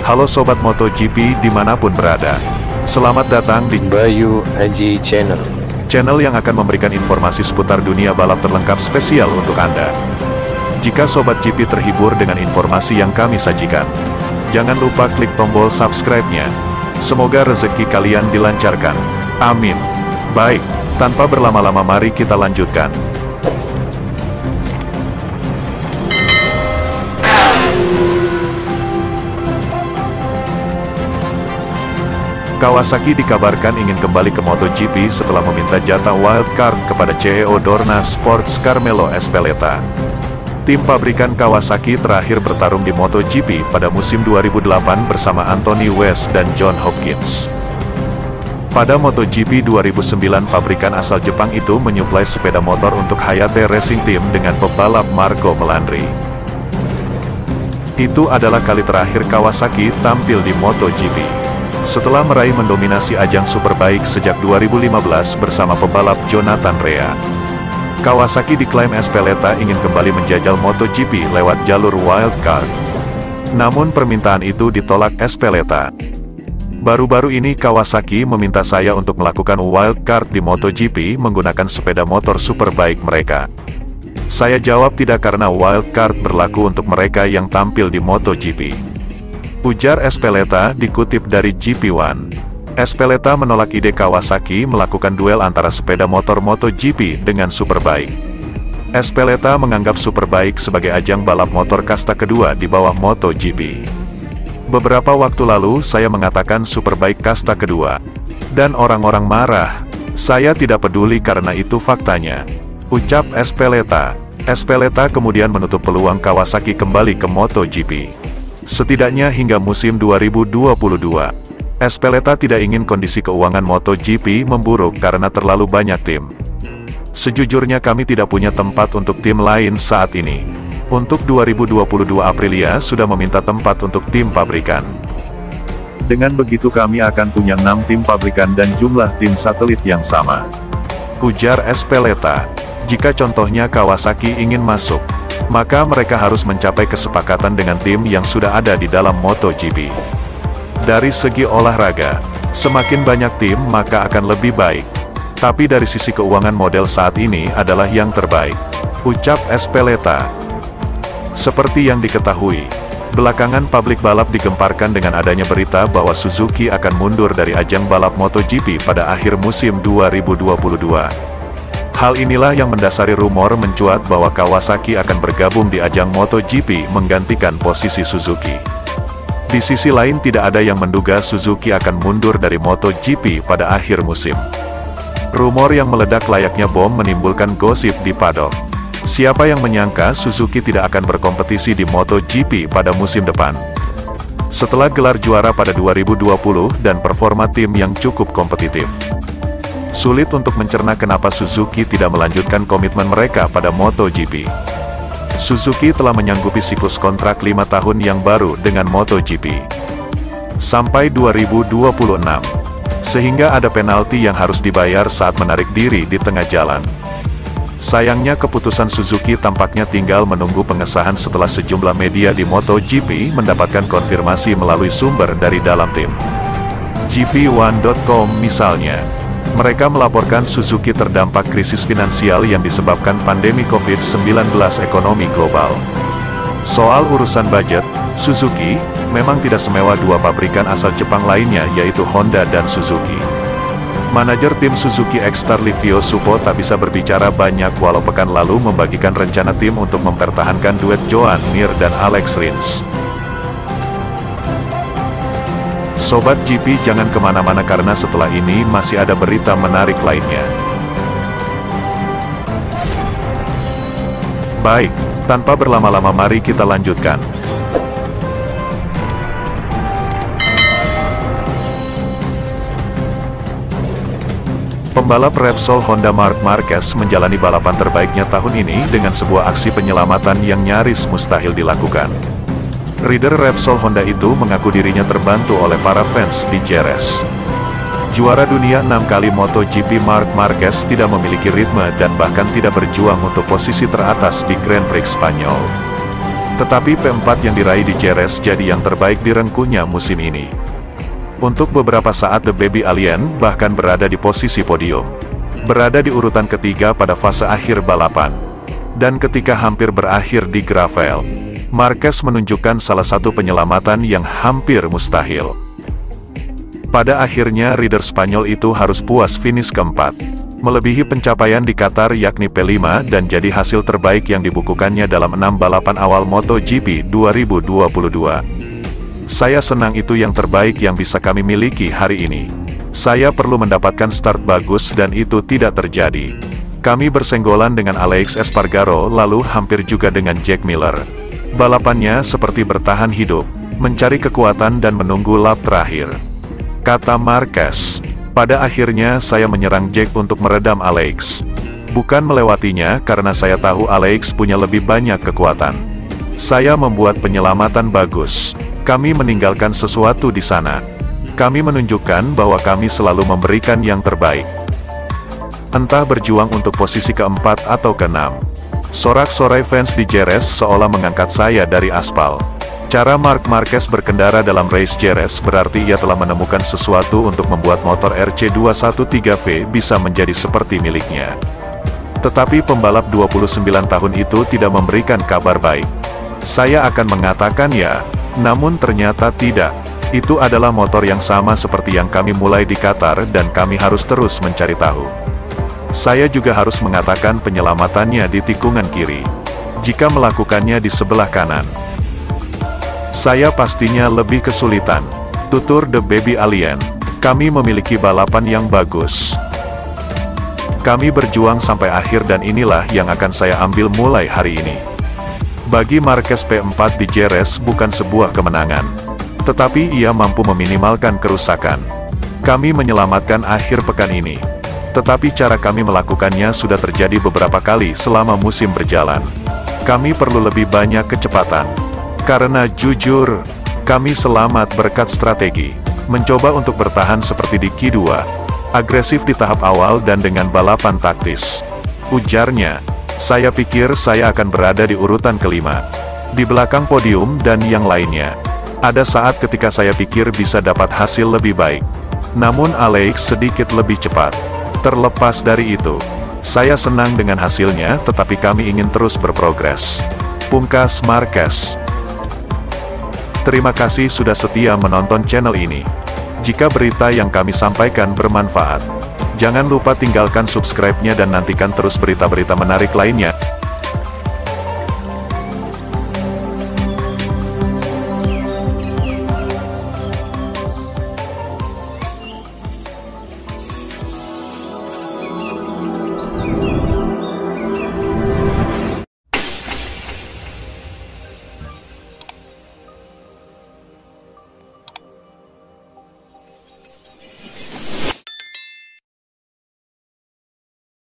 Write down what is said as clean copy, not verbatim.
Halo Sobat MotoGP dimanapun berada. Selamat datang di Bayu Aji Channel, channel yang akan memberikan informasi seputar dunia balap terlengkap spesial untuk Anda. Jika Sobat GP terhibur dengan informasi yang kami sajikan, jangan lupa klik tombol subscribe-nya. Semoga rezeki kalian dilancarkan. Amin. Baik, tanpa berlama-lama mari kita lanjutkan. Kawasaki dikabarkan ingin kembali ke MotoGP setelah meminta jatah wildcard kepada CEO Dorna Sports Carmelo Ezpeleta. Tim pabrikan Kawasaki terakhir bertarung di MotoGP pada musim 2008 bersama Anthony West dan John Hopkins. Pada MotoGP 2009 pabrikan asal Jepang itu menyuplai sepeda motor untuk Hayate Racing Team dengan pebalap Marco Melandri. Itu adalah kali terakhir Kawasaki tampil di MotoGP. Setelah meraih mendominasi ajang Superbike sejak 2015 bersama pebalap Jonathan Rea, Kawasaki diklaim Ezpeleta ingin kembali menjajal MotoGP lewat jalur wildcard. Namun permintaan itu ditolak Ezpeleta. Baru-baru ini Kawasaki meminta saya untuk melakukan wildcard di MotoGP menggunakan sepeda motor Superbike mereka. Saya jawab tidak karena wildcard berlaku untuk mereka yang tampil di MotoGP. Ujar Ezpeleta dikutip dari GP1. Ezpeleta menolak ide Kawasaki melakukan duel antara sepeda motor MotoGP dengan Superbike. Ezpeleta menganggap Superbike sebagai ajang balap motor kasta kedua di bawah MotoGP. Beberapa waktu lalu saya mengatakan Superbike kasta kedua. Dan orang-orang marah. Saya tidak peduli karena itu faktanya. Ucap Ezpeleta. Ezpeleta kemudian menutup peluang Kawasaki kembali ke MotoGP. Setidaknya hingga musim 2022. Ezpeleta tidak ingin kondisi keuangan MotoGP memburuk karena terlalu banyak tim. Sejujurnya kami tidak punya tempat untuk tim lain saat ini. Untuk 2022 Aprilia sudah meminta tempat untuk tim pabrikan. Dengan begitu kami akan punya 6 tim pabrikan dan jumlah tim satelit yang sama. Ujar Ezpeleta. Jika contohnya Kawasaki ingin masuk, maka mereka harus mencapai kesepakatan dengan tim yang sudah ada di dalam MotoGP. Dari segi olahraga, semakin banyak tim maka akan lebih baik. Tapi dari sisi keuangan model saat ini adalah yang terbaik. Ucap Ezpeleta. Seperti yang diketahui, belakangan pabrik balap digemparkan dengan adanya berita bahwa Suzuki akan mundur dari ajang balap MotoGP pada akhir musim 2022. Hal inilah yang mendasari rumor mencuat bahwa Kawasaki akan bergabung di ajang MotoGP menggantikan posisi Suzuki. Di sisi lain tidak ada yang menduga Suzuki akan mundur dari MotoGP pada akhir musim. Rumor yang meledak layaknya bom menimbulkan gosip di paddock. Siapa yang menyangka Suzuki tidak akan berkompetisi di MotoGP pada musim depan? Setelah gelar juara pada 2020 dan performa tim yang cukup kompetitif. Sulit untuk mencerna kenapa Suzuki tidak melanjutkan komitmen mereka pada MotoGP. Suzuki telah menyanggupi siklus kontrak 5 tahun yang baru dengan MotoGP. Sampai 2026. Sehingga ada penalti yang harus dibayar saat menarik diri di tengah jalan. Sayangnya keputusan Suzuki tampaknya tinggal menunggu pengesahan setelah sejumlah media di MotoGP mendapatkan konfirmasi melalui sumber dari dalam tim. GP1.com misalnya. Mereka melaporkan Suzuki terdampak krisis finansial yang disebabkan pandemi COVID-19 ekonomi global. Soal urusan budget, Suzuki memang tidak semewah dua pabrikan asal Jepang lainnya yaitu Honda dan Suzuki. Manajer tim Suzuki X-Star Livio Suppo tak bisa berbicara banyak walau pekan lalu membagikan rencana tim untuk mempertahankan duet Joan Mir dan Alex Rins. Sobat GP jangan kemana-mana karena setelah ini masih ada berita menarik lainnya. Baik, tanpa berlama-lama mari kita lanjutkan. Pembalap Repsol Honda Marc Marquez menjalani balapan terbaiknya tahun ini dengan sebuah aksi penyelamatan yang nyaris mustahil dilakukan. Rider Repsol Honda itu mengaku dirinya terbantu oleh para fans di Jerez. Juara dunia 6 kali MotoGP Marc Marquez tidak memiliki ritme dan bahkan tidak berjuang untuk posisi teratas di Grand Prix Spanyol. Tetapi P4 yang diraih di JRS jadi yang terbaik di rengkunya musim ini. Untuk beberapa saat The Baby Alien bahkan berada di posisi podium. Berada di urutan ketiga pada fase akhir balapan. Dan ketika hampir berakhir di gravel, Marquez menunjukkan salah satu penyelamatan yang hampir mustahil. Pada akhirnya rider Spanyol itu harus puas finish keempat, melebihi pencapaian di Qatar yakni P5 dan jadi hasil terbaik yang dibukukannya dalam 6 balapan awal MotoGP 2022. Saya senang itu yang terbaik yang bisa kami miliki hari ini. Saya perlu mendapatkan start bagus dan itu tidak terjadi. Kami bersenggolan dengan Alex Espargaro lalu hampir juga dengan Jack Miller. Balapannya seperti bertahan hidup, mencari kekuatan dan menunggu lap terakhir, kata Marquez. Pada akhirnya saya menyerang Jack untuk meredam Alex. Bukan melewatinya karena saya tahu Alex punya lebih banyak kekuatan. Saya membuat penyelamatan bagus. Kami meninggalkan sesuatu di sana. Kami menunjukkan bahwa kami selalu memberikan yang terbaik. Entah berjuang untuk posisi keempat atau keenam. Sorak-sorai fans di JRS seolah mengangkat saya dari aspal. Cara Marc Marquez berkendara dalam race JRS berarti ia telah menemukan sesuatu untuk membuat motor RC213V bisa menjadi seperti miliknya. Tetapi pembalap 29 tahun itu tidak memberikan kabar baik. Saya akan mengatakan ya, namun ternyata tidak. Itu adalah motor yang sama seperti yang kami mulai di Qatar dan kami harus terus mencari tahu. Saya juga harus mengatakan penyelamatannya di tikungan kiri. Jika melakukannya di sebelah kanan, saya pastinya lebih kesulitan. Tutur The Baby Alien. Kami memiliki balapan yang bagus. Kami berjuang sampai akhir dan inilah yang akan saya ambil mulai hari ini. Bagi Marquez P4 di JRS bukan sebuah kemenangan. Tetapi ia mampu meminimalkan kerusakan. Kami menyelamatkan akhir pekan ini. Tetapi cara kami melakukannya sudah terjadi beberapa kali selama musim berjalan. Kami perlu lebih banyak kecepatan. Karena jujur, kami selamat berkat strategi. Mencoba untuk bertahan seperti di Q2. Agresif di tahap awal dan dengan balapan taktis. Ujarnya, saya pikir saya akan berada di urutan kelima. Di belakang podium dan yang lainnya. Ada saat ketika saya pikir bisa dapat hasil lebih baik. Namun Alex sedikit lebih cepat. Terlepas dari itu, saya senang dengan hasilnya tetapi kami ingin terus berprogres. Pungkas Marquez. Terima kasih sudah setia menonton channel ini. Jika berita yang kami sampaikan bermanfaat, jangan lupa tinggalkan subscribe-nya dan nantikan terus berita-berita menarik lainnya.